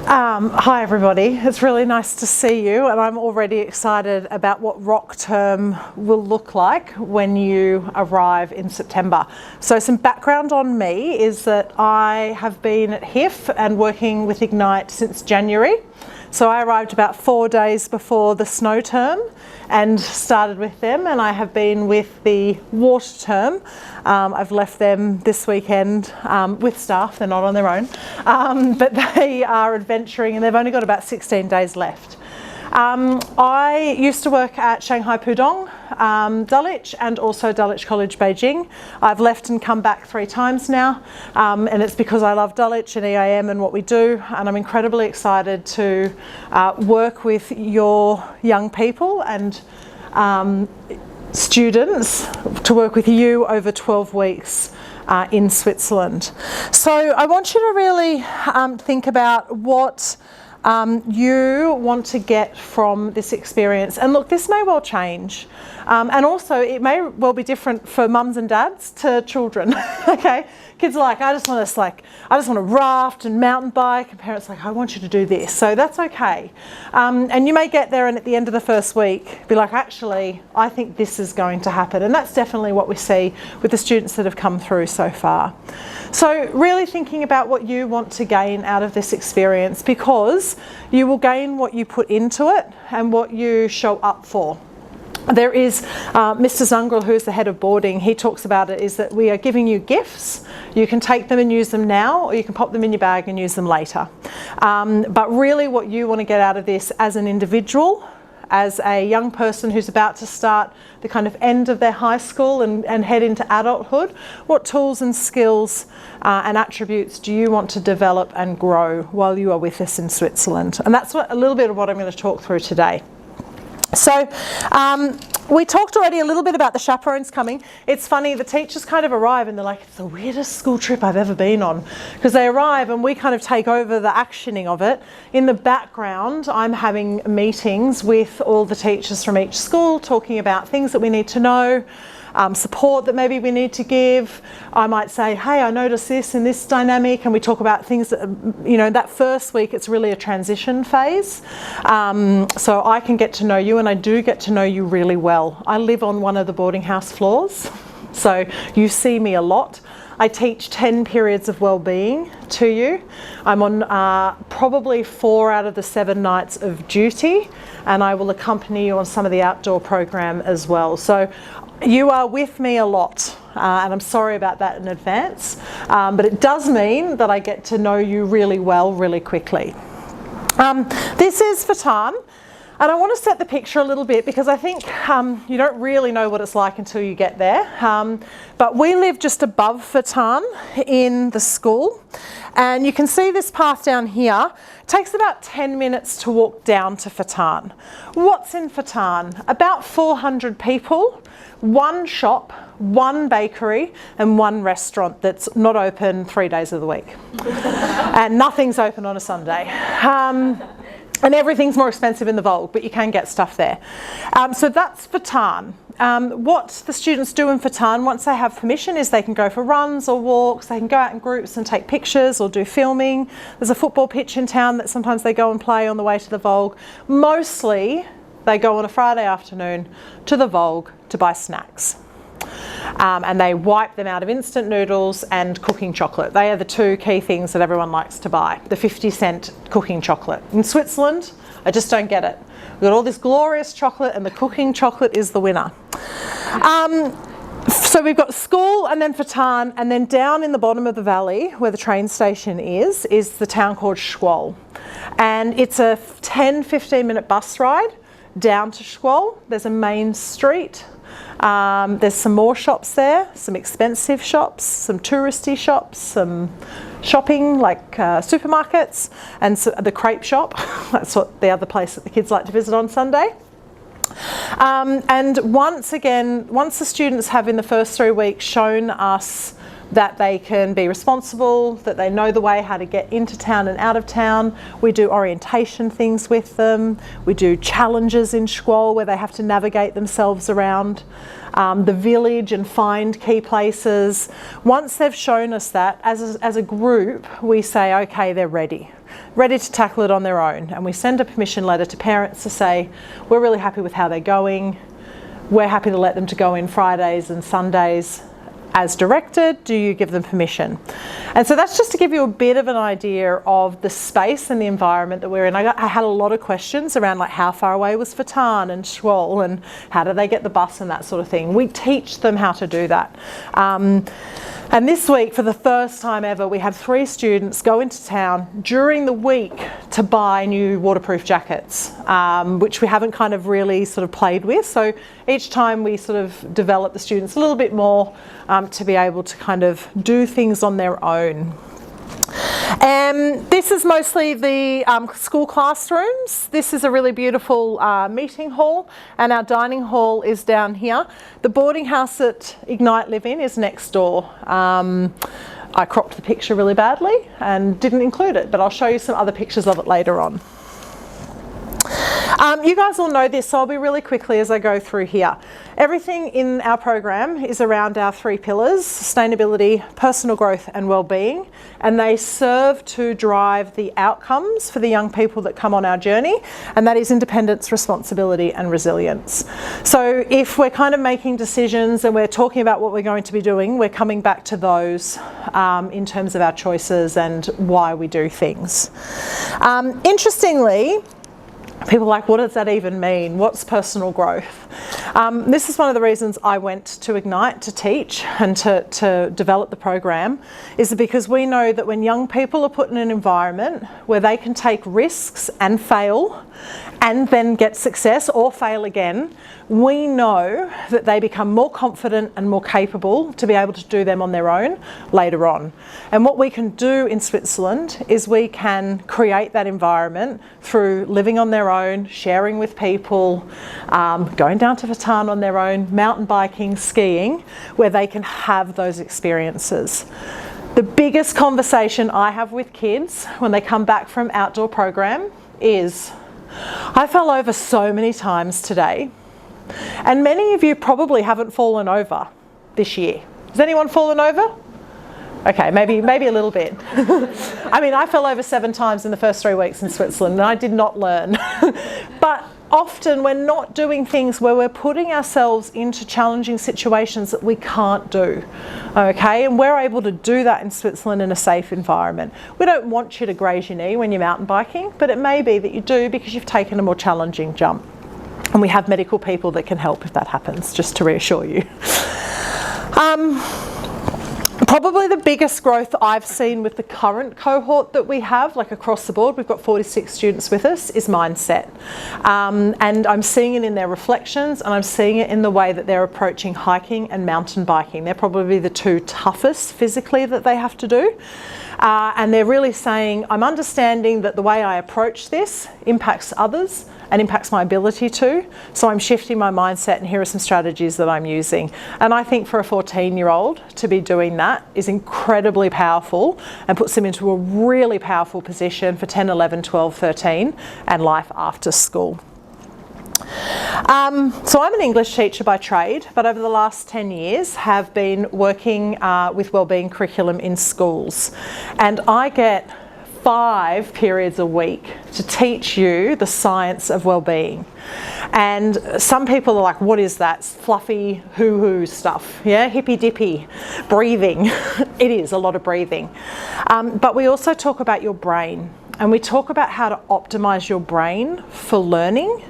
Hi everybody, it's really nice to see you, and I'm already excited about what Rock Term will look like when you arrive in September. So some background on me is that I have been at HIF and working with Ignite since January. So I arrived about 4 days before the snow term and started with them, and I have been with the water term. I've left them this weekend with staff, they're not on their own, but they are adventuring and they've only got about 16 days left. I used to work at Shanghai Pudong, Dulwich, and also Dulwich College, Beijing. I've left and come back 3 times now, and it's because I love Dulwich and EAM and what we do, and I'm incredibly excited to work with your young people and students, to work with you over 12 weeks in Switzerland. So I want you to really think about what you want to get from this experience. And look, this may well change. And also it may well be different for mums and dads to children. Okay, kids are like, I just want to raft and mountain bike, and parents are like, I want you to do this. So that's okay. And you may get there and at the end of the first week be like, actually, I think this is going to happen. And that's definitely what we see with the students that have come through so far. So really thinking about what you want to gain out of this experience, because you will gain what you put into it and what you show up for. There is Mr. Zungrel, who is the head of boarding, he talks about it, is that we are giving you gifts. You can take them and use them now, or you can pop them in your bag and use them later. But really what you want to get out of this as an individual, as a young person who's about to start the kind of end of their high school and head into adulthood, what tools and skills and attributes do you want to develop and grow while you are with us in Switzerland? And that's a little bit of what I'm going to talk through today. So we talked already a little bit about the chaperones coming. It's funny, the teachers kind of arrive and they're like, it's the weirdest school trip I've ever been on, because they arrive and we kind of take over the actioning of it. In the background, I'm having meetings with all the teachers from each school, talking about things that we need to know, support that maybe we need to give. I might say, hey, I noticed this in this dynamic, and we talk about things that, you know, that first week it's really a transition phase. So I can get to know you, and I do get to know you really well. I live on one of the boarding house floors, so you see me a lot. I teach 10 periods of well-being to you. I'm on probably 4 out of the 7 nights of duty, and I will accompany you on some of the outdoor program as well. So you are with me a lot, and I'm sorry about that in advance, but it does mean that I get to know you really well, really quickly. This is Fatan. And I want to set the picture a little bit, because I think you don't really know what it's like until you get there. But we live just above Fatan in the school. And you can see this path down here. It takes about 10 minutes to walk down to Fatan. What's in Fatan? About 400 people, 1 shop, 1 bakery and 1 restaurant that's not open 3 days of the week. And nothing's open on a Sunday. And everything's more expensive in the Volg, but you can get stuff there. So that's Fatan. What the students do in Fatan, once they have permission, is they can go for runs or walks, they can go out in groups and take pictures or do filming. There's a football pitch in town that sometimes they go and play on the way to the Volg. Mostly they go on a Friday afternoon to the Volg to buy snacks. And they wipe them out of instant noodles and cooking chocolate. They are the 2 key things that everyone likes to buy. The 50-cent cooking chocolate. In Switzerland, I just don't get it. We've got all this glorious chocolate, and the cooking chocolate is the winner. So we've got school, and then Fatan, and then down in the bottom of the valley where the train station is the town called Schwol. And it's a 10-15 minute bus ride down to Schwol. There's a main street. There's some more shops there, some expensive shops, some touristy shops, some shopping like supermarkets, and so the crepe shop. That's what the other place that the kids like to visit on Sunday. And once again, once the students have in the first 3 weeks shown us that they can be responsible, that they know the way how to get into town and out of town. We do orientation things with them. We do challenges in Schwol where they have to navigate themselves around the village and find key places. Once they've shown us that, as a group, we say, okay, they're ready. ready to tackle it on their own. And we send a permission letter to parents to say, we're really happy with how they're going. We're happy to let them to go in Fridays and Sundays as directed. Do you give them permission? And so that's just to give you a bit of an idea of the space and the environment that we're in. I had a lot of questions around like how far away was Fatan and Schwal and how do they get the bus and that sort of thing. We teach them how to do that. And this week, for the first time ever, we had 3 students go into town during the week to buy new waterproof jackets, which we haven't kind of really sort of played with. So each time we sort of develop the students a little bit more to be able to kind of do things on their own. This is mostly the school classrooms. This is a really beautiful meeting hall, and our dining hall is down here. The boarding house that Ignite live in is next door. I cropped the picture really badly and didn't include it, but I'll show you some other pictures of it later on. You guys all know this, so I'll be really quickly as I go through here. Everything in our program is around our 3 pillars: sustainability, personal growth and well-being, and they serve to drive the outcomes for the young people that come on our journey, and that is independence, responsibility and resilience. So if we're kind of making decisions and we're talking about what we're going to be doing, we're coming back to those in terms of our choices and why we do things. Interestingly, people are like, what does that even mean? What's personal growth? This is one of the reasons I went to Ignite to teach and to develop the program, is because we know that when young people are put in an environment where they can take risks and fail and then get success or fail again, we know that they become more confident and more capable to be able to do them on their own later on. And what we can do in Switzerland is we can create that environment through living on their own, sharing with people, going down to Fatan on their own, mountain biking, skiing, where they can have those experiences. The biggest conversation I have with kids when they come back from outdoor program is, I fell over so many times today. And many of you probably haven't fallen over this year. Has anyone fallen over? Okay, maybe a little bit. I mean, I fell over 7 times in the first 3 weeks in Switzerland and I did not learn. But often we're not doing things where we're putting ourselves into challenging situations that we can't do. Okay, and we're able to do that in Switzerland in a safe environment. We don't want you to graze your knee when you're mountain biking, but it may be that you do because you've taken a more challenging jump. And we have medical people that can help if that happens, just to reassure you. Probably the biggest growth I've seen with the current cohort that we have, like across the board, we've got 46 students with us, is mindset. And I'm seeing it in their reflections, and I'm seeing it in the way that they're approaching hiking and mountain biking. They're probably the 2 toughest physically that they have to do. And they're really saying, I'm understanding that the way I approach this impacts others and impacts my ability to, so I'm shifting my mindset and here are some strategies that I'm using. And I think for a 14-year-old to be doing that is incredibly powerful and puts them into a really powerful position for 10, 11, 12, 13 and life after school. So I'm an English teacher by trade, but over the last 10 years have been working with wellbeing curriculum in schools, and I get 5 periods a week to teach you the science of wellbeing. And some people are like, what is that? It's fluffy hoo-hoo stuff, yeah, hippy-dippy breathing. It is a lot of breathing. But we also talk about your brain, and we talk about how to optimize your brain for learning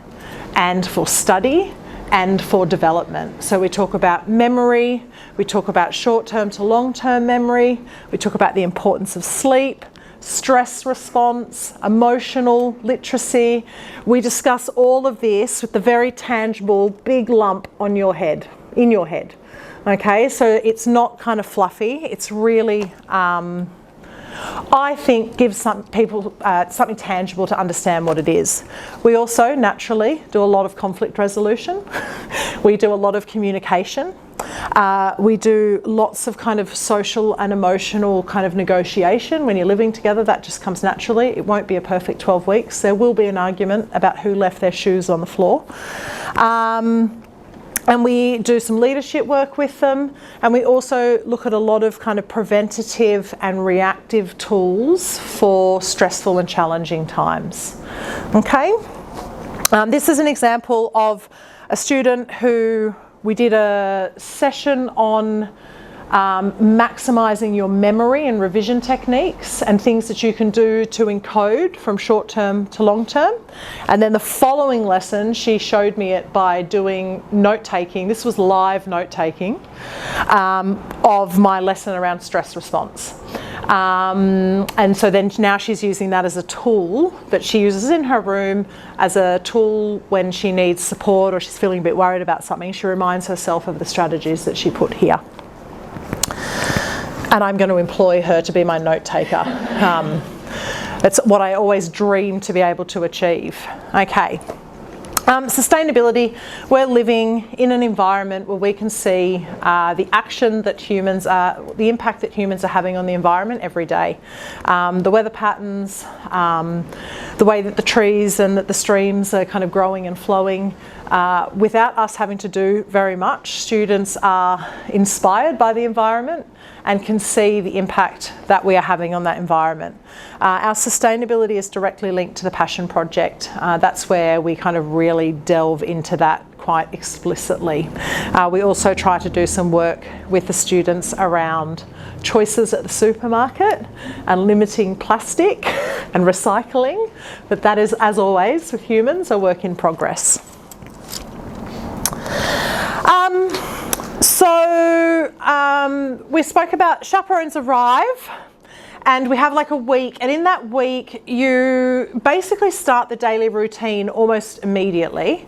and for study and for development. So we talk about memory, we talk about short-term to long-term memory, we talk about the importance of sleep, stress response, emotional literacy. We discuss all of this with the very tangible big lump on your head, in your head. Okay, so it's not kind of fluffy, it's really I think gives some people something tangible to understand what it is. We also naturally do a lot of conflict resolution. We do a lot of communication. We do lots of kind of social and emotional kind of negotiation. When you're living together, that just comes naturally. It won't be a perfect 12 weeks. There will be an argument about who left their shoes on the floor. And we do some leadership work with them, and we also look at a lot of kind of preventative and reactive tools for stressful and challenging times. Okay, this is an example of a student who we did a session on maximising your memory and revision techniques and things that you can do to encode from short term to long term. And then the following lesson, she showed me it by doing note taking. This was live note taking of my lesson around stress response. And so then now she's using that as a tool that she uses in her room as a tool when she needs support or she's feeling a bit worried about something. She reminds herself of the strategies that she put here. And I'm going to employ her to be my note taker. That's what I always dream to be able to achieve. Okay. Sustainability, we're living in an environment where we can see the action that humans are, the impact that humans are having on the environment every day. The weather patterns, the way that the trees and that the streams are kind of growing and flowing. Without us having to do very much, students are inspired by the environment and can see the impact that we are having on that environment. Our sustainability is directly linked to the Passion Project. That's where we kind of really delve into that quite explicitly. We also try to do some work with the students around choices at the supermarket and limiting plastic and recycling, but that is, as always with humans, a work in progress. We spoke about chaperones arrive, and we have like a week, and in that week you basically start the daily routine almost immediately.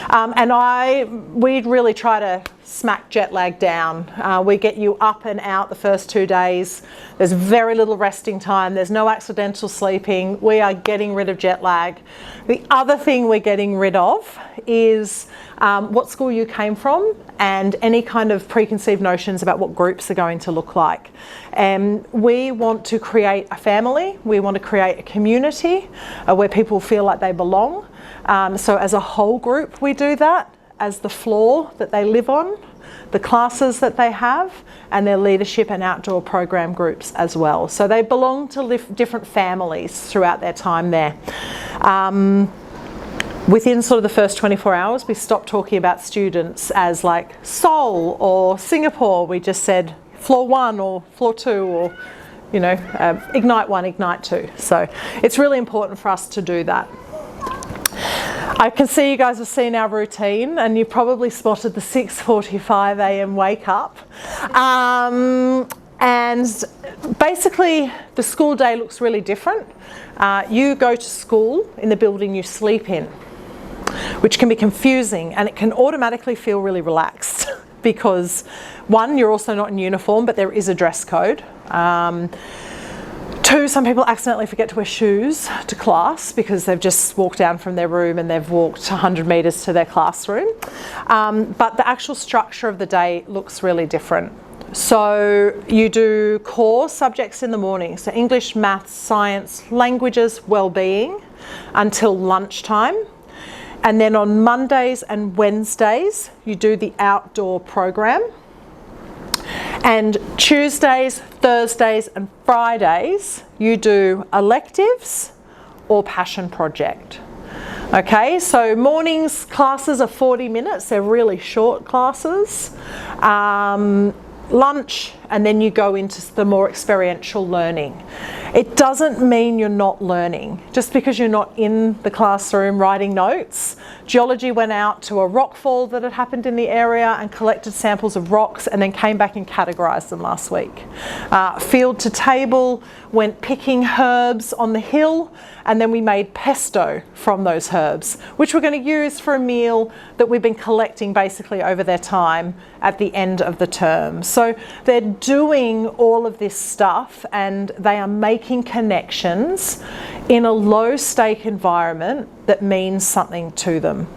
We'd really try to smack jet lag down. We get you up and out the first 2 days. There's very little resting time. There's no accidental sleeping. We are getting rid of jet lag. The other thing we're getting rid of is what school you came from and any kind of preconceived notions about what groups are going to look like. We want to create a family. We want to create a community where people feel like they belong. So as a whole group we do that, as the floor that they live on, the classes that they have, and their leadership and outdoor program groups as well. So they belong to different families throughout their time there. Within sort of the first 24 hours, we stopped talking about students as like Seoul or Singapore. We just said floor 1 or floor 2 or, you know, Ignite 1, Ignite 2. So it's really important for us to do that. I can see you guys have seen our routine, and you probably spotted the 6:45 a.m. wake up. And basically the school day looks really different. You go to school in the building you sleep in, which can be confusing, and it can automatically feel really relaxed because, one, you're also not in uniform, but there is a dress code. 2, some people accidentally forget to wear shoes to class because they've just walked down from their room and they've walked 100 metres to their classroom. But the actual structure of the day looks really different. So you do core subjects in the morning, so English, maths, science, languages, well-being until lunchtime. And then on Mondays and Wednesdays, you do the outdoor program. And Tuesdays, Thursdays and Fridays, you do electives or Passion Project. Okay, so mornings classes are 40 minutes, they're really short classes. Lunch, and then you go into the more experiential learning. It doesn't mean you're not learning. Just because you're not in the classroom writing notes. Geology went out to a rockfall that had happened in the area and collected samples of rocks and then came back and categorised them last week. Field to Table went picking herbs on the hill, and then we made pesto from those herbs, which we're going to use for a meal that we've been collecting basically over their time at the end of the term. So they're doing all of this stuff and they are making connections in a low stake environment that means something to them.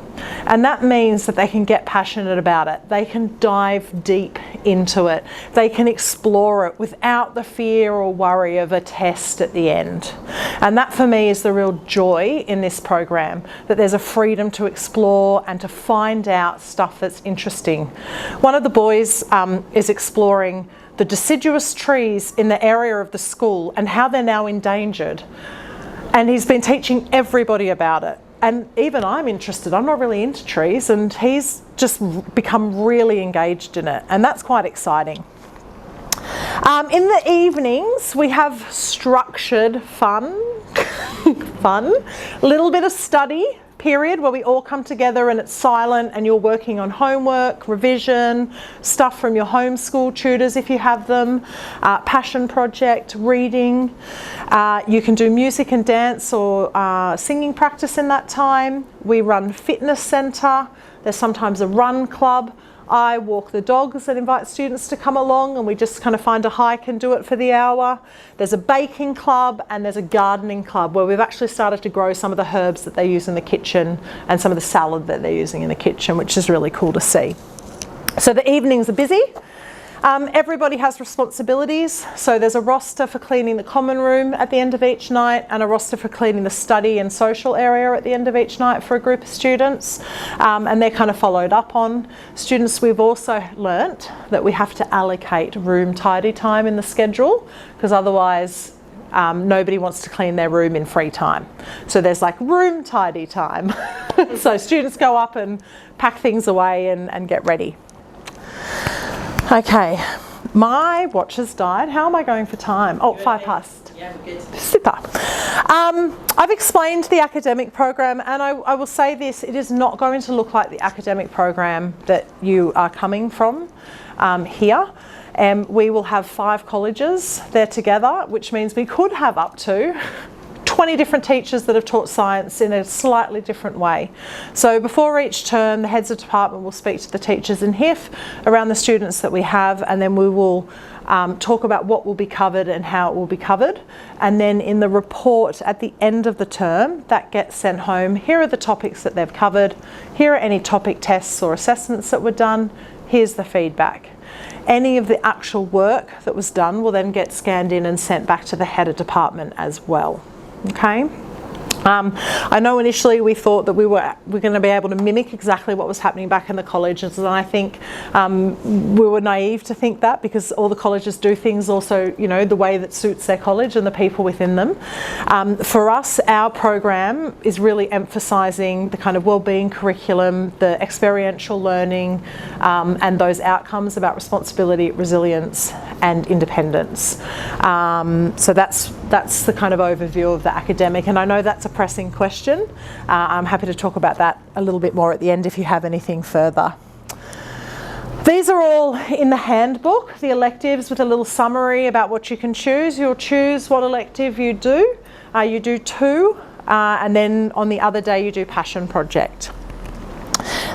And that means that they can get passionate about it. They can dive deep into it. They can explore it without the fear or worry of a test at the end. And that for me is the real joy in this program, that there's a freedom to explore and to find out stuff that's interesting. One of the boys is exploring the deciduous trees in the area of the school and how they're now endangered. And he's been teaching everybody about it. And even I'm interested. I'm not really into trees, and he's just become really engaged in it. And that's quite exciting. In the evenings, we have structured fun, a little bit of study period where we all come together and it's silent and you're working on homework, revision, stuff from your homeschool tutors if you have them, passion project, reading. You can do music and dance or singing practice in that time. We run fitness centre. There's sometimes a run club. I walk the dogs and invite students to come along, and we just kind of find a hike and do it for the hour. There's a baking club and there's a gardening club where we've actually started to grow some of the herbs that they use in the kitchen and some of the salad that they're using in the kitchen, which is really cool to see. So the evenings are busy. Everybody has responsibilities, so there's a roster for cleaning the common room at the end of each night and a roster for cleaning the study and social area at the end of each night for a group of students, and they're kind of followed up on. Students, we've also learnt that we have to allocate room tidy time in the schedule, because otherwise nobody wants to clean their room in free time. So there's like room tidy time. So students go up and pack things away and get ready. Okay, my watch has died. How am I going for time? Oh, 5 past. Yeah, good. Super. I've explained the academic program, and I will say this, it is not going to look like the academic program that you are coming from here. We will have 5 colleges there together, which means we could have up to 20 different teachers that have taught science in a slightly different way. So before each term, the heads of department will speak to the teachers in HIF around the students that we have, and then we will talk about what will be covered and how it will be covered. And then in the report at the end of the term, that gets sent home. Here are the topics that they've covered. Here are any topic tests or assessments that were done. Here's the feedback. Any of the actual work that was done will then get scanned in and sent back to the head of department as well. Okay. I know initially we thought that we were going to be able to mimic exactly what was happening back in the colleges, and I think we were naive to think that, because all the colleges do things also, you know, the way that suits their college and the people within them. For us, our program is really emphasising the kind of wellbeing curriculum, the experiential learning, and those outcomes about responsibility, resilience and independence. So that's the kind of overview of the academic, and I know that's a pressing question. I'm happy to talk about that a little bit more at the end if you have anything further. These are all in the handbook, the electives, with a little summary about what you can choose. You'll choose what elective you do. You do 2, and then on the other day you do passion project.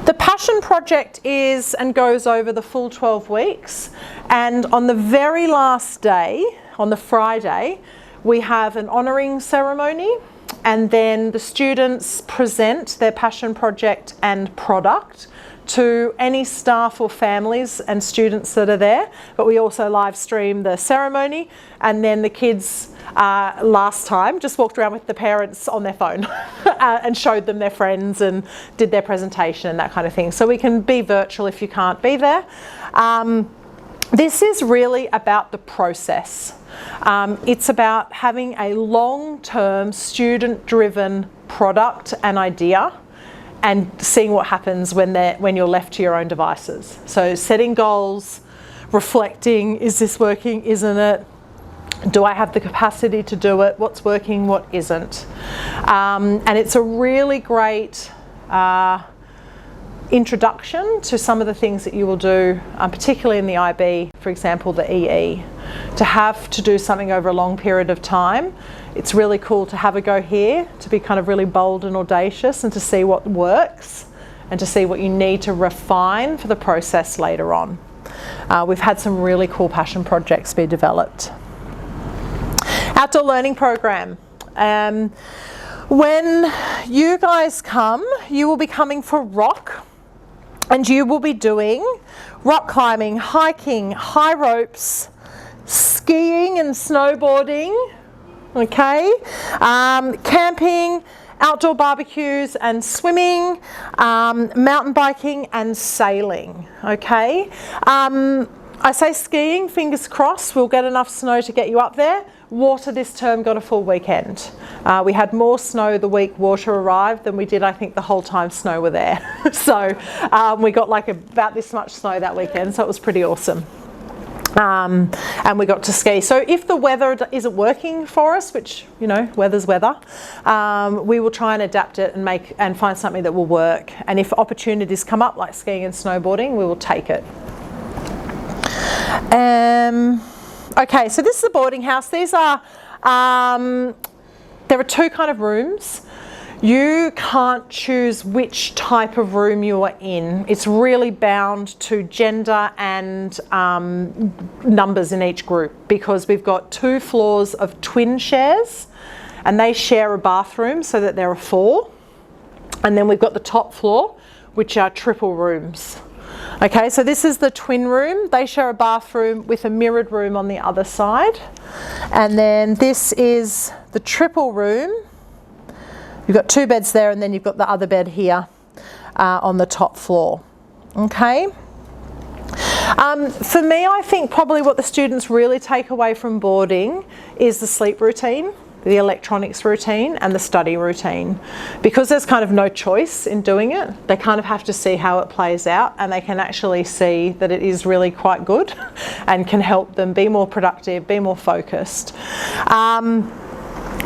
The passion project is and goes over the full 12 weeks, and on the very last day, on the Friday, we have an honouring ceremony, and then the students present their passion project and product to any staff or families and students that are there. But we also live stream the ceremony, and then the kids last time just walked around with the parents on their phone and showed them their friends and did their presentation and that kind of thing. So we can be virtual if you can't be there. This is really about the process. It's about having a long-term student-driven product and idea, and seeing what happens when you're left to your own devices. So setting goals, reflecting, is this working, isn't it? Do I have the capacity to do it? What's working, what isn't? And it's a really great introduction to some of the things that you will do, particularly in the IB, for example, the EE. To have to do something over a long period of time, it's really cool to have a go here, to be kind of really bold and audacious, and to see what works and to see what you need to refine for the process later on. We've had some really cool passion projects be developed. Outdoor learning program. When you guys come, you will be coming for rock, and you will be doing rock climbing, hiking, high ropes, skiing and snowboarding, okay, camping, outdoor barbecues and swimming, mountain biking and sailing, okay. I say skiing, fingers crossed, we'll get enough snow to get you up there. Water this term got a full weekend. We had more snow the week water arrived than we did, I think, the whole time snow were there. So we got like about this much snow that weekend, so it was pretty awesome. And we got to ski. So if the weather isn't working for us, which, you know, weather's weather, we will try and adapt it and find something that will work. And if opportunities come up like skiing and snowboarding, we will take it. Okay, so this is a boarding house. These are, there are two kind of rooms. You can't choose which type of room you are in. It's really bound to gender and numbers in each group, because we've got 2 floors of twin shares, and they share a bathroom so that there are 4. And then we've got the top floor, which are triple rooms. Okay, so this is the twin room. They share a bathroom with a mirrored room on the other side. And then this is the triple room. You've got 2 beds there, and then you've got the other bed here on the top floor. Okay. For me, I think probably what the students really take away from boarding is the sleep routine, the electronics routine, and the study routine. Because there's kind of no choice in doing it, they kind of have to see how it plays out, and they can actually see that it is really quite good and can help them be more productive, be more focused.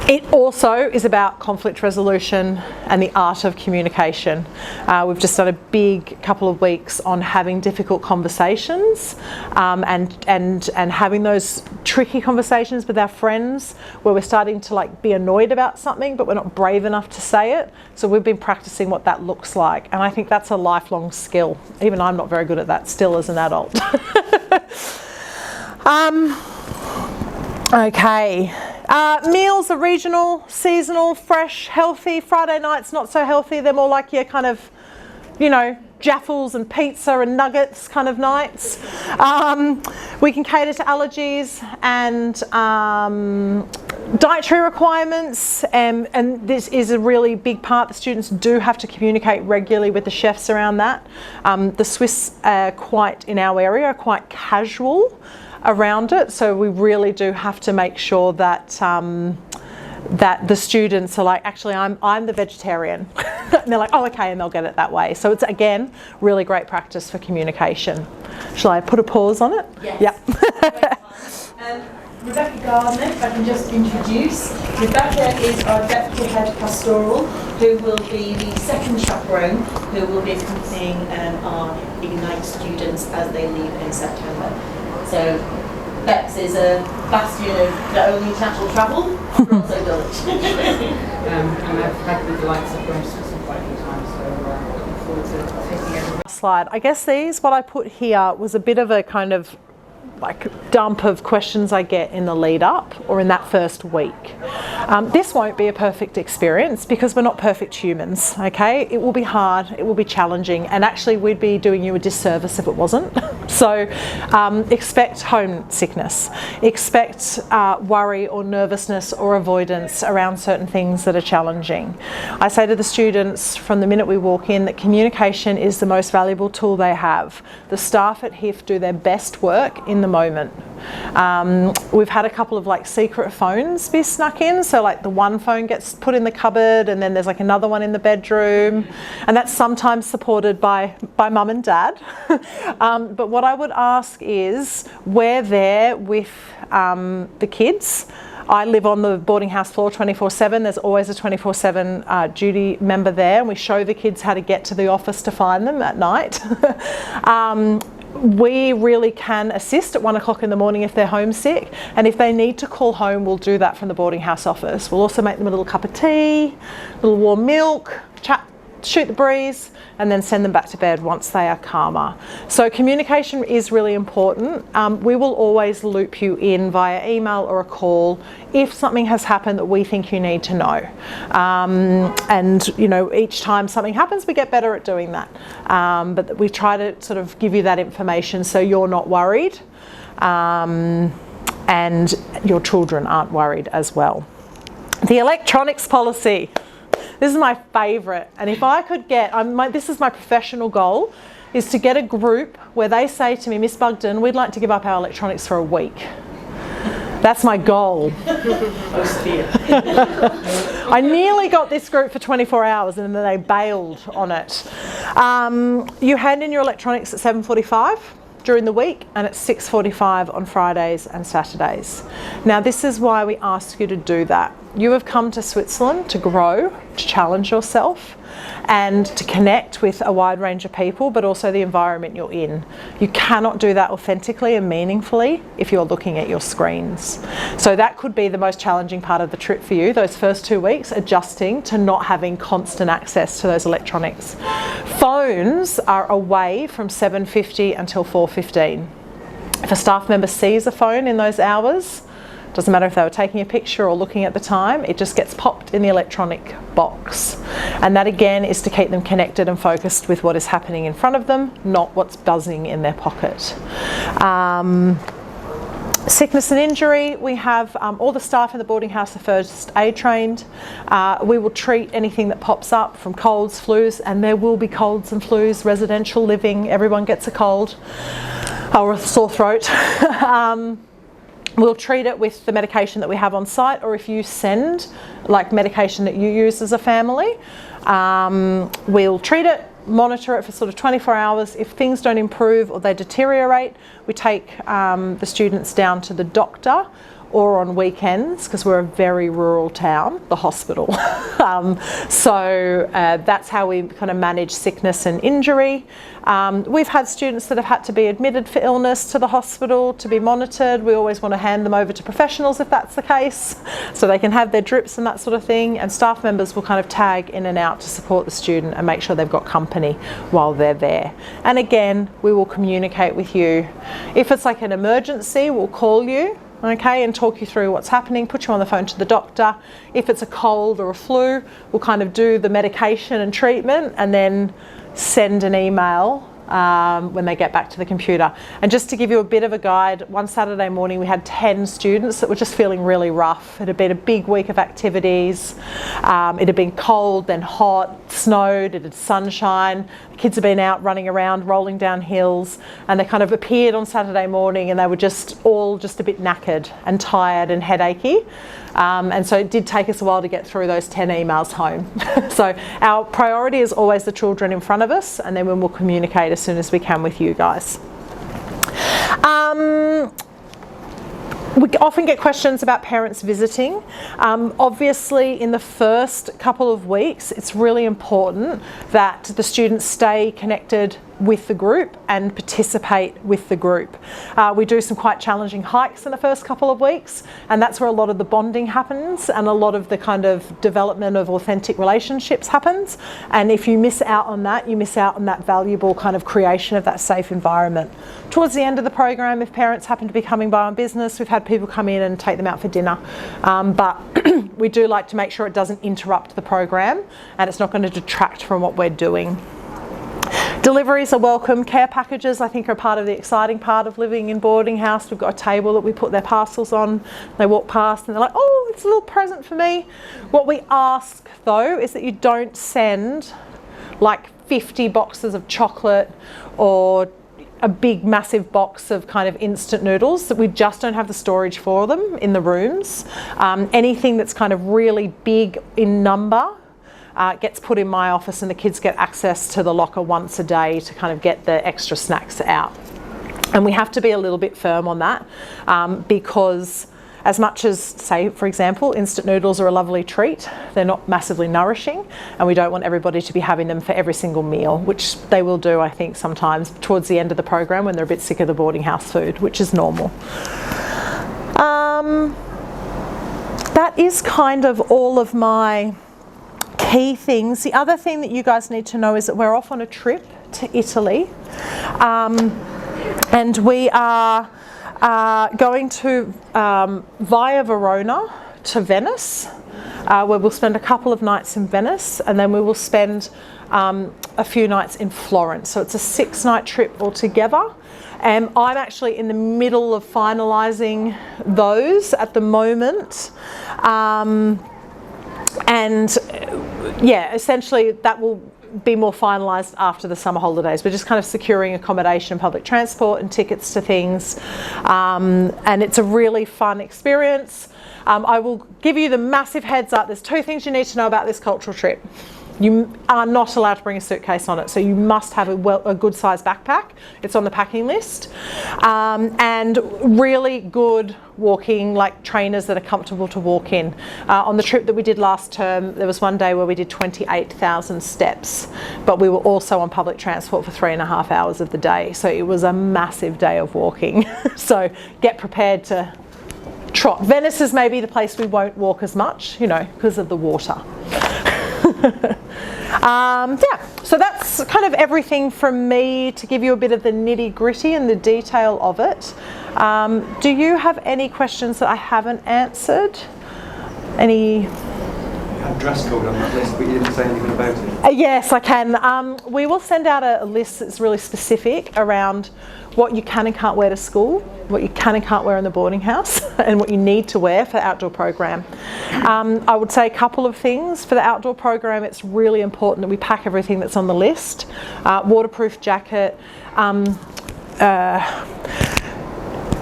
It also is about conflict resolution and the art of communication. We've just done a big couple of weeks on having difficult conversations and having those tricky conversations with our friends where we're starting to like be annoyed about something but we're not brave enough to say it. So we've been practicing what that looks like, and I think that's a lifelong skill. Even I'm not very good at that still as an adult. Okay. Meals are regional, seasonal, fresh, healthy. Friday nights not so healthy. They're more like your kind of, you know, jaffles and pizza and nuggets kind of nights. We can cater to allergies and dietary requirements, and this is a really big part. The students do have to communicate regularly with the chefs around that. The Swiss are quite, in our area, are quite casual around it, so we really do have to make sure that that the students are like, actually I'm the vegetarian. And they're like, oh okay, and they'll get it that way. So it's again really great practice for communication. Shall I put a pause on it? Yes. Yep. Rebecca Gardner, if I can just introduce. Rebecca is our Deputy Head Pastoral, who will be the second chaperone, who will be accompanying our Ignite students as they leave in September. So Bex is a bastion of not only international travel, but also Dulwich. And I've had with the likes of going to Switzerland quite a few times, so looking forward to taking everyone. Slide. I guess what I put here was a bit of a kind of like dump of questions I get in the lead up or in that first week. This won't be a perfect experience because we're not perfect humans, okay? It will be hard, it will be challenging, and actually we'd be doing you a disservice if it wasn't. So expect homesickness, expect worry or nervousness or avoidance around certain things that are challenging. I say to the students from the minute we walk in that communication is the most valuable tool they have. The staff at HIF do their best work in the moment. We've had a couple of like secret phones be snuck in, so like the one phone gets put in the cupboard and then there's like another one in the bedroom, and that's sometimes supported by mum and dad. But what I would ask is, we're there with the kids. I live on the boarding house floor 24/7. There's always a 24/7 duty member there, and we show the kids how to get to the office to find them at night. We really can assist at 1 o'clock in the morning if they're homesick, and if they need to call home, we'll do that from the boarding house office. We'll also make them a little cup of tea, a little warm milk, chat shoot the breeze, and then send them back to bed once they are calmer. So communication is really important. We will always loop you in via email or a call if something has happened that we think you need to know. And you know, each time something happens, we get better at doing that. But we try to sort of give you that information so you're not worried, and your children aren't worried as well. The electronics policy. This is my favourite, and if I could get, this is my professional goal, is to get a group where they say to me, Miss Bugden, we'd like to give up our electronics for a week. That's my goal. I nearly got this group for 24 hours and then they bailed on it. You hand in your electronics at 7:45 during the week and at 6:45 on Fridays and Saturdays. Now this is why we ask you to do that. You have come to Switzerland to grow, to challenge yourself, and to connect with a wide range of people, but also the environment you're in. You cannot do that authentically and meaningfully if you're looking at your screens. So that could be the most challenging part of the trip for you, those first 2 weeks, adjusting to not having constant access to those electronics. Phones are away from 7:50 until 4:15. If a staff member sees a phone in those hours, doesn't matter if they were taking a picture or looking at the time, it just gets popped in the electronic box. And that again is to keep them connected and focused with what is happening in front of them, not what's buzzing in their pocket. Sickness and injury, we have all the staff in the boarding house are first aid trained. We will treat anything that pops up, from colds, flus, and there will be colds and flus, residential living, everyone gets a cold or a sore throat. We'll treat it with the medication that we have on site, or if you send like medication that you use as a family, we'll treat it, monitor it for sort of 24 hours. If things don't improve or they deteriorate, we take the students down to the doctor, or on weekends, because we're a very rural town, the hospital. So that's how we kind of manage sickness and injury. We've had students that have had to be admitted for illness to the hospital to be monitored. We always want to hand them over to professionals if that's the case, so they can have their drips and that sort of thing, and staff members will kind of tag in and out to support the student and make sure they've got company while they're there. And again, we will communicate with you. If it's like an emergency, we'll call you, okay, and talk you through what's happening, put you on the phone to the doctor. If it's a cold or a flu, we'll kind of do the medication and treatment and then send an email when they get back to the computer. And just to give you a bit of a guide, one Saturday morning we had 10 students that were just feeling really rough. It had been a big week of activities. It had been cold, then hot, snowed, it had sunshine. The kids had been out running around, rolling down hills, and they kind of appeared on Saturday morning and they were just all just a bit knackered and tired and headachy. And so it did take us a while to get through those 10 emails home. So our priority is always the children in front of us, and then we'll communicate as soon as we can with you guys. We often get questions about parents visiting. Obviously, in the first couple of weeks, it's really important that the students stay connected with the group and participate with the group. We do some quite challenging hikes in the first couple of weeks, and that's where a lot of the bonding happens and a lot of the kind of development of authentic relationships happens. And if you miss out on that, you miss out on that valuable kind of creation of that safe environment. Towards the end of the program, if parents happen to be coming by on business, we've had people come in and take them out for dinner. But we do like to make sure it doesn't interrupt the program and it's not going to detract from what we're doing. Deliveries are welcome. Care packages, I think, are part of the exciting part of living in boarding house. We've got a table that we put their parcels on. They walk past and they're like, oh, it's a little present for me. What we ask, though, is that you don't send like 50 boxes of chocolate or a big massive box of kind of instant noodles, that we just don't have the storage for them in the rooms. Anything that's kind of really big in number gets put in my office, and the kids get access to the locker once a day to kind of get the extra snacks out. And we have to be a little bit firm on that, because as much as, say, for example, instant noodles are a lovely treat, they're not massively nourishing, and we don't want everybody to be having them for every single meal, which they will do, I think, sometimes towards the end of the program when they're a bit sick of the boarding house food, which is normal. That is kind of all of my key things. The other thing that you guys need to know is that we're off on a trip to Italy, and we are going to via Verona to Venice, where we'll spend a couple of nights in Venice, and then we will spend a few nights in Florence. So it's a 6-night trip altogether. And I'm actually in the middle of finalising those at the moment. And yeah, essentially that will be more finalised after the summer holidays. We're just kind of securing accommodation and public transport and tickets to things. And it's a really fun experience. I will give you the massive heads up. There's 2 things you need to know about this cultural trip. You are not allowed to bring a suitcase on it, so you must have a good sized backpack. It's on the packing list. And really good walking, like trainers that are comfortable to walk in. On the trip that we did last term, there was one day where we did 28,000 steps, but we were also on public transport for 3.5 hours of the day. So it was a massive day of walking. So get prepared to trot. Venice is maybe the place we won't walk as much, you know, because of the water. Yeah, so that's kind of everything from me to give you a bit of the nitty gritty and the detail of it. Do you have any questions that I haven't answered? Any? You had dress code on that list, but you didn't say anything about it. Yes, I can. We will send out a list that's really specific around what you can and can't wear to school, what you can and can't wear in the boarding house, and what you need to wear for the outdoor program. I would say a couple of things. For the outdoor program, it's really important that we pack everything that's on the list. Waterproof jacket,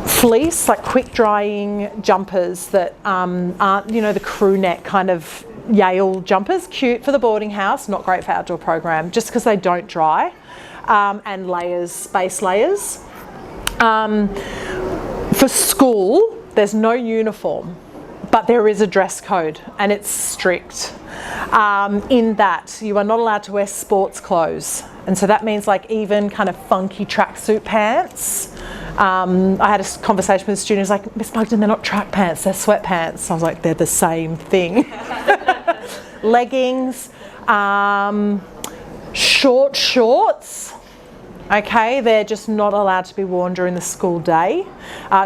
fleece, like quick drying jumpers that aren't, you know, the crew neck kind of Yale jumpers. Cute for the boarding house, not great for outdoor program, just because they don't dry. And layers, base layers. For school, there's no uniform, but there is a dress code, and it's strict in that you are not allowed to wear sports clothes. And so that means like even kind of funky tracksuit pants. I had a conversation with a student who's like, Miss Bugden, they're not track pants, they're sweatpants. I was like, they're the same thing. Leggings, short shorts. Okay, they're just not allowed to be worn during the school day.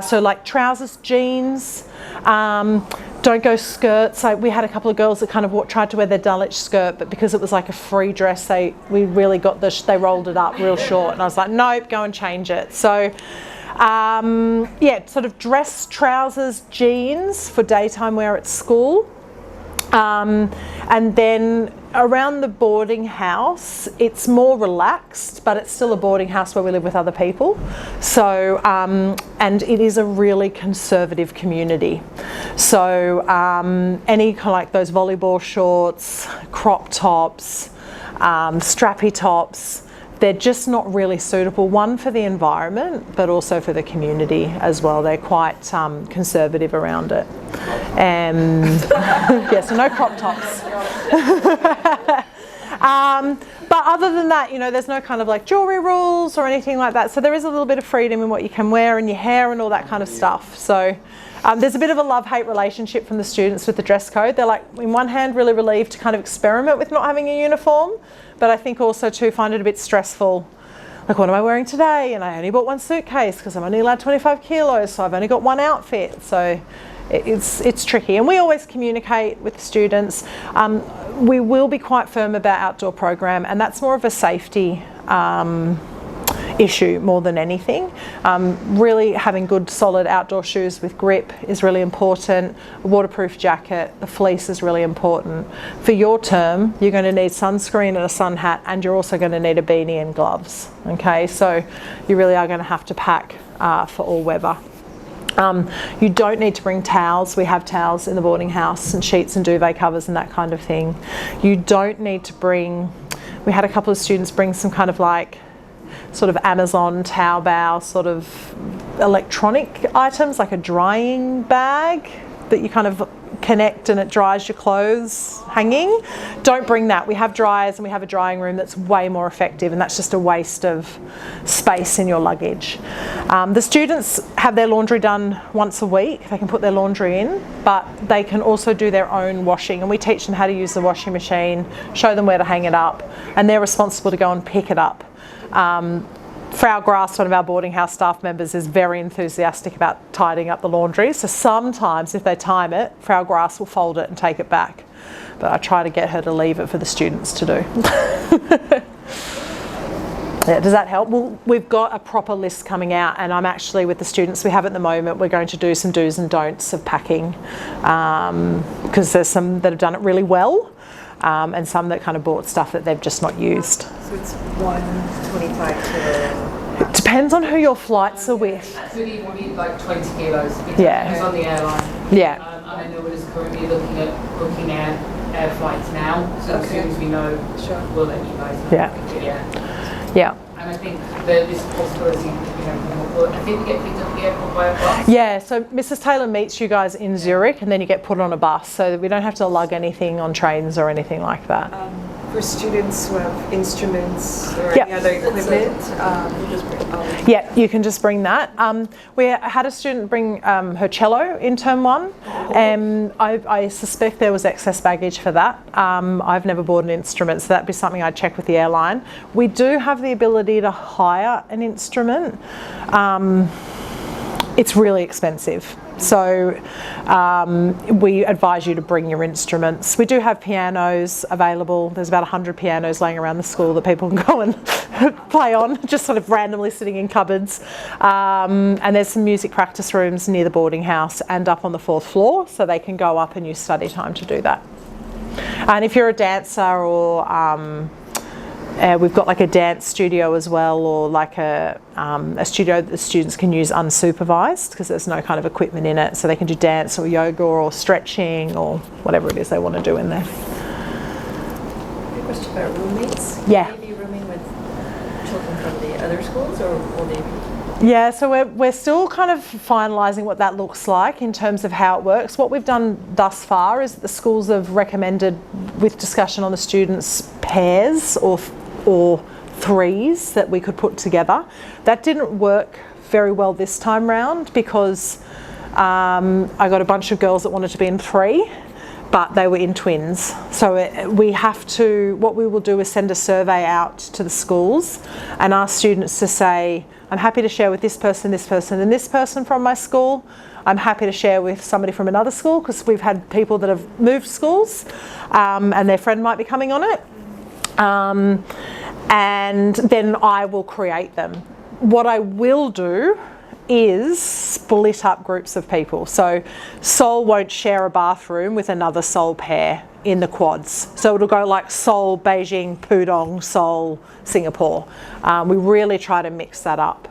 So like trousers, jeans, don't go skirts. We had a couple of girls that kind of tried to wear their Dulwich skirt, but because it was like a free dress, we really got they rolled it up real short. And I was like, nope, go and change it. So yeah, sort of dress trousers, jeans for daytime wear at school. And then around the boarding house, it's more relaxed, but it's still a boarding house where we live with other people. So, and it is a really conservative community. So any kind of like those volleyball shorts, crop tops, strappy tops, they're just not really suitable, one for the environment, but also for the community as well. They're quite conservative around it. Yeah, so no crop tops. But other than that, you know, there's no kind of like jewellery rules or anything like that. So there is a little bit of freedom in what you can wear and your hair and all that kind of stuff. So there's a bit of a love-hate relationship from the students with the dress code. They're like, in one hand, really relieved to kind of experiment with not having a uniform, but I think also too find it a bit stressful. Like, what am I wearing today? And I only bought one suitcase because I'm only allowed 25 kilos, so I've only got one outfit. So it's tricky. And we always communicate with the students. We will be quite firm about outdoor program, and that's more of a safety issue more than anything. Really having good solid outdoor shoes with grip is really important. A waterproof jacket, the fleece is really important. For your term, you're going to need sunscreen and a sun hat, and you're also going to need a beanie and gloves. Okay, so you really are going to have to pack for all weather. You don't need to bring towels. We have towels in the boarding house and sheets and duvet covers and that kind of thing. You don't need to bring, we had a couple of students bring some kind of like sort of Amazon Taobao sort of electronic items, like a drying bag that you kind of connect and it dries your clothes hanging, don't bring that. We have dryers and we have a drying room that's way more effective, and that's just a waste of space in your luggage. The students have their laundry done once a week. They can put their laundry in, but they can also do their own washing, and we teach them how to use the washing machine, show them where to hang it up, and they're responsible to go and pick it up. Frau Grass, one of our boarding house staff members, is very enthusiastic about tidying up the laundry. So sometimes if they time it, Frau Grass will fold it and take it back. But I try to get her to leave it for the students to do. Yeah, does that help? Well, we've got a proper list coming out, and I'm actually, with the students we have at the moment, we're going to do some do's and don'ts of packing, because there's some that have done it really well. And some that kind of bought stuff that they've just not used. So it's 125 to... It depends on who your flights are with. So we need like 20 kilos. Yeah. It's on the airline. Yeah. And I know we're just currently looking at booking air flights now. So as soon as we know, we'll let you guys know. Yeah. Yeah. And I think this possibility, I think we get picked up at the airport by a bus. Yeah, so Mrs. Taylor meets you guys in Zurich, and then you get put on a bus, so that we don't have to lug anything on trains or anything like that. For students who have instruments or Yep. any other equipment, Yeah, you can just bring that. We had a student bring her cello in term one, and I suspect there was excess baggage for that. I've never bought an instrument, so that'd be something I'd check with the airline. We do have the ability to hire an instrument. It's really expensive. So we advise you to bring your instruments. We do have pianos available. There's about 100 pianos laying around the school that people can go and play on, just sort of randomly sitting in cupboards. And there's some music practice rooms near the boarding house and up on the 4th floor, so they can go up and use study time to do that. And if you're a dancer, or we've got like a dance studio as well, or like a studio that the students can use unsupervised, because there's no kind of equipment in it, so they can do dance or yoga or stretching or whatever it is they want to do in there. a question about roommates. Yeah. Will they be rooming with children from the other schools, or will they be? Yeah, so we're still kind of finalising what that looks like in terms of how it works. What we've done thus far is that the schools have recommended, with discussion on the students, pairs or threes that we could put together. That didn't work very well this time round, because I got a bunch of girls that wanted to be in 3, but they were in twins. So what we will do is send a survey out to the schools and ask students to say, I'm happy to share with this person, and this person from my school. I'm happy to share with somebody from another school, because we've had people that have moved schools and their friend might be coming on it. And then I will create them. What I will do is split up groups of people. So Seoul won't share a bathroom with another Seoul pair in the quads. So it'll go like Seoul, Beijing, Pudong, Seoul, Singapore. We really try to mix that up.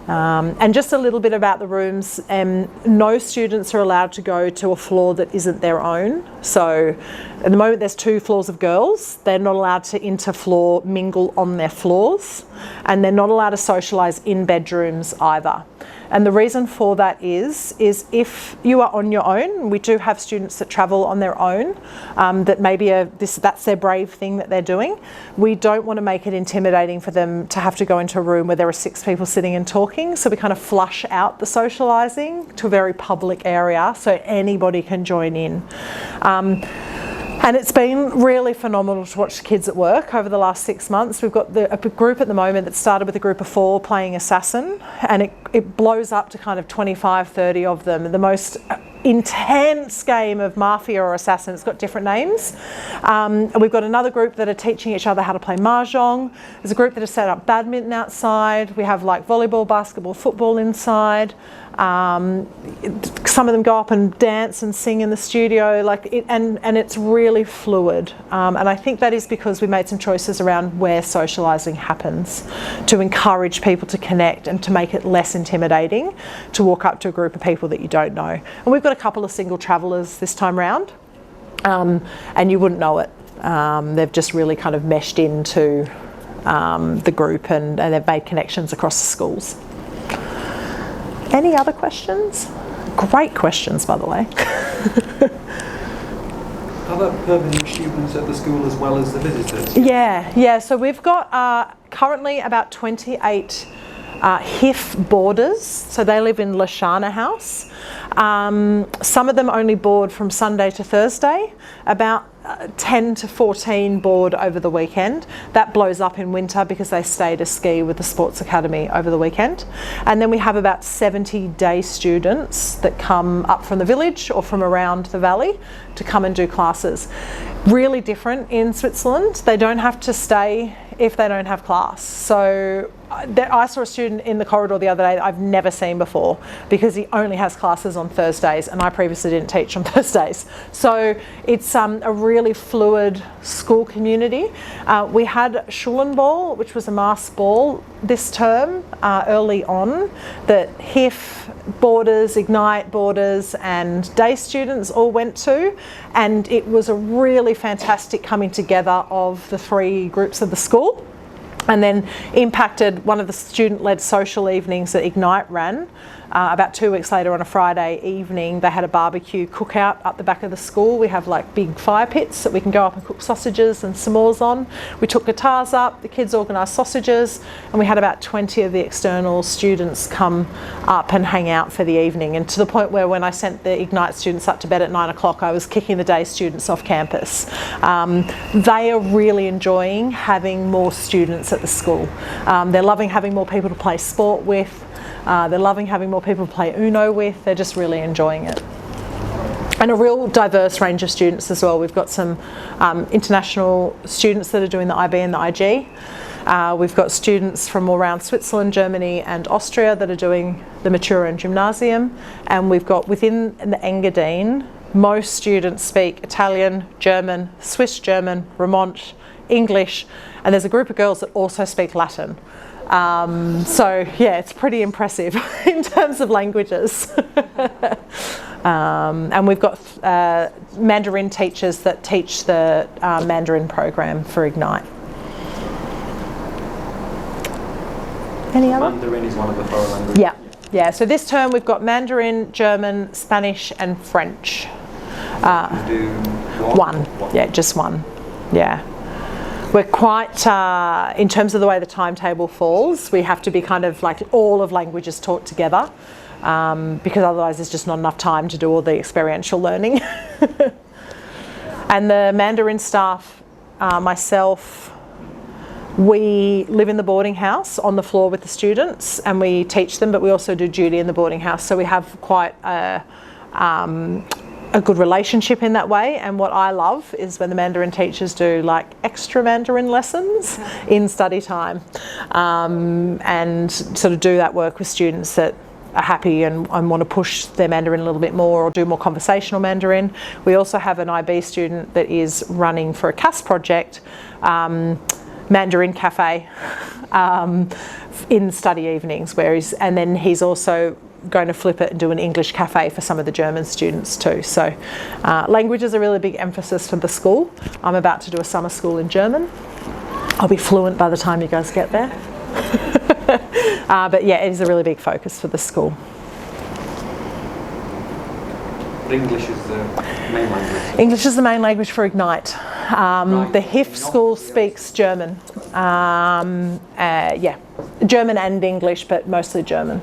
And just a little bit about the rooms. No students are allowed to go to a floor that isn't their own. So at the moment there's 2 floors of girls. They're not allowed to interfloor mingle on their floors, and they're not allowed to socialise in bedrooms either. And the reason for that is if you are on your own, we do have students that travel on their own, that maybe that's their brave thing that they're doing. We don't want to make it intimidating for them to have to go into a room where there are 6 people sitting and talking, so we kind of flush out the socialising to a very public area so anybody can join in. And it's been really phenomenal to watch kids at work over the last 6 months. We've got a group at the moment that started with a group of 4 playing Assassin, and it blows up to kind of 25, 30 of them. The most intense game of Mafia or Assassin. It's got different names. We've got another group that are teaching each other how to play Mahjong. There's a group that has set up badminton outside. We have like volleyball, basketball, football inside. Some of them go up and dance and sing in the studio, and it's really fluid. And I think that is because we made some choices around where socialising happens, to encourage people to connect and to make it less intimidating to walk up to a group of people that you don't know. And we've got a couple of single travellers this time round, and you wouldn't know it. They've just really kind of meshed into the group, and they've made connections across the schools. Any other questions? Great questions, by the way. there permanent students at the school as well as the visitors? Yeah. So we've got currently about 28 HIF boarders, so they live in Lashana House. Some of them only board from Sunday to Thursday, about 10 to 14 board over the weekend. That blows up in winter because they stay to ski with the Sports Academy over the weekend. And then we have about 70 day students that come up from the village or from around the valley to come and do classes. Really different in Switzerland. They don't have to stay if they don't have class. So I saw a student in the corridor the other day that I've never seen before because he only has classes on Thursdays, and I previously didn't teach on Thursdays. So it's a really fluid school community. We had Schulenball, which was a masked ball this term early on, that HIF boarders, Ignite boarders and day students all went to, and it was a really fantastic coming together of the three groups of the school. And then impacted one of the student-led social evenings that Ignite ran. About 2 weeks later on a Friday evening, they had a barbecue cookout up the back of the school. We have like big fire pits that we can go up and cook sausages and s'mores on. We took guitars up, the kids organised sausages, and we had about 20 of the external students come up and hang out for the evening. And to the point where when I sent the Ignite students up to bed at 9 o'clock, I was kicking the day students off campus. They are really enjoying having more students at the school. They're loving having more people to play sport with. They're loving having more people to play Uno with. They're just really enjoying it. And a real diverse range of students as well. We've got some international students that are doing the IB and the IG. We've got students from all around Switzerland, Germany and Austria that are doing the Matura and Gymnasium. And we've got within the Engadine, most students speak Italian, German, Swiss German, Romance, English, and there's a group of girls that also speak Latin. So yeah, it's pretty impressive in terms of languages. And we've got Mandarin teachers that teach the Mandarin program for Ignite. Any other? Mandarin is one of the foreign languages. Yeah. So this term we've got Mandarin, German, Spanish and French. You do One. Yeah, just one. Yeah. We're quite, in terms of the way the timetable falls, we have to be kind of like all of languages taught together because otherwise there's just not enough time to do all the experiential learning. And the Mandarin staff, myself, we live in the boarding house on the floor with the students and we teach them, but we also do duty in the boarding house. So we have quite a good relationship in that way. And what I love is when the Mandarin teachers do like extra Mandarin lessons in study time and sort of do that work with students that are happy and want to push their Mandarin a little bit more or do more conversational Mandarin. We also have an IB student that is running for a CAS project, Mandarin Cafe in study evenings, and then he's also going to flip it and do an English cafe for some of the German students too. So language is a really big emphasis for the school. I'm about to do a summer school in German. I'll be fluent by the time you guys get there. But yeah, it is a really big focus for the school. English is the main language. English is the main language for Ignite. The HIF school speaks German. Yeah, German and English, but mostly German.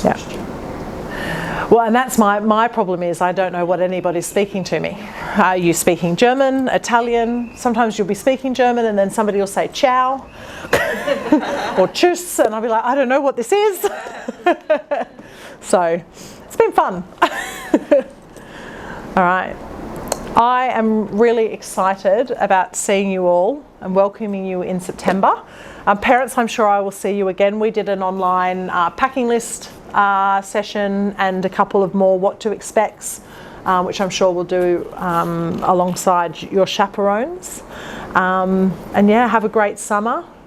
Yeah. Well, and that's my problem is I don't know what anybody's speaking to me. Are you speaking German, Italian? Sometimes you'll be speaking German and then somebody will say ciao or tschüss, and I'll be like, I don't know what this is. So it's been fun. All right. I am really excited about seeing you all and welcoming you in September. Parents, I'm sure I will see you again. We did an online packing list session and a couple of more what to expects, which I'm sure we'll do alongside your chaperones. And yeah, have a great summer.